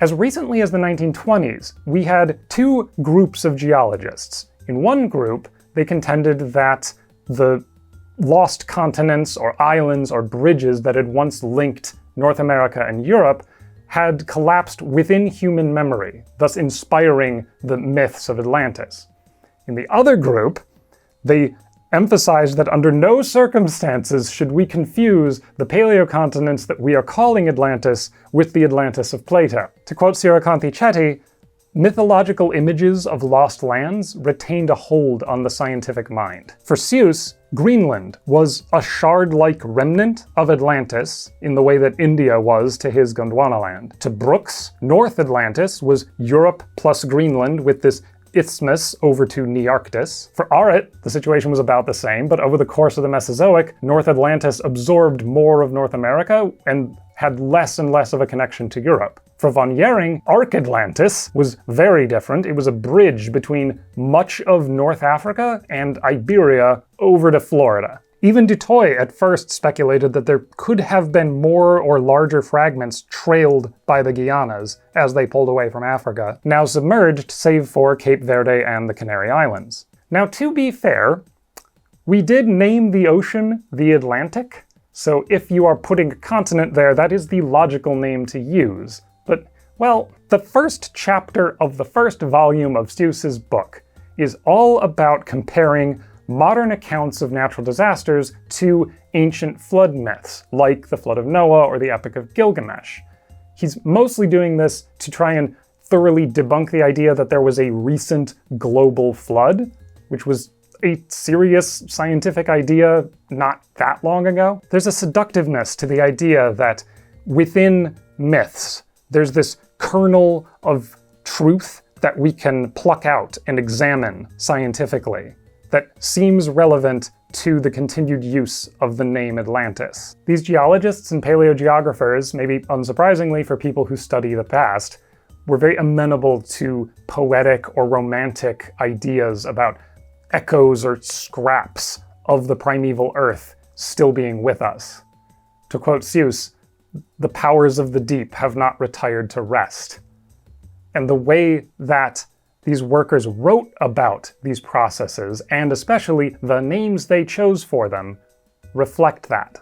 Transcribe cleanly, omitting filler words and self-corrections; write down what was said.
As recently as the 1920s, we had two groups of geologists. In one group, they contended that the lost continents or islands or bridges that had once linked North America and Europe had collapsed within human memory, thus inspiring the myths of Atlantis. In the other group, they emphasized that under no circumstances should we confuse the paleocontinents that we are calling Atlantis with the Atlantis of Plato. To quote Chetty, mythological images of lost lands retained a hold on the scientific mind. For Suess, Greenland was a shard-like remnant of Atlantis in the way that India was to his Gondwanaland. To Brooks, North Atlantis was Europe plus Greenland with this isthmus over to Nearctis. For Arldt, the situation was about the same, but over the course of the Mesozoic, North Atlantis absorbed more of North America and had less and less of a connection to Europe. For von Jhering, Ark-Atlantis was very different. It was a bridge between much of North Africa and Iberia over to Florida. Even du Toit at first speculated that there could have been more or larger fragments trailed by the Guianas as they pulled away from Africa, now submerged save for Cape Verde and the Canary Islands. Now, to be fair, we did name the ocean the Atlantic, so if you are putting a continent there, that is the logical name to use. But, well, the first chapter of the first volume of Suess's book is all about comparing modern accounts of natural disasters to ancient flood myths, like the Flood of Noah or the Epic of Gilgamesh. He's mostly doing this to try and thoroughly debunk the idea that there was a recent global flood, which was a serious scientific idea not that long ago. There's a seductiveness to the idea that within myths, there's this kernel of truth that we can pluck out and examine scientifically that seems relevant to the continued use of the name Atlantis. These geologists and paleogeographers, maybe unsurprisingly for people who study the past, were very amenable to poetic or romantic ideas about echoes or scraps of the primeval Earth still being with us. To quote Suess, "The powers of the deep have not retired to rest." And the way that these workers wrote about these processes, and especially the names they chose for them, reflect that.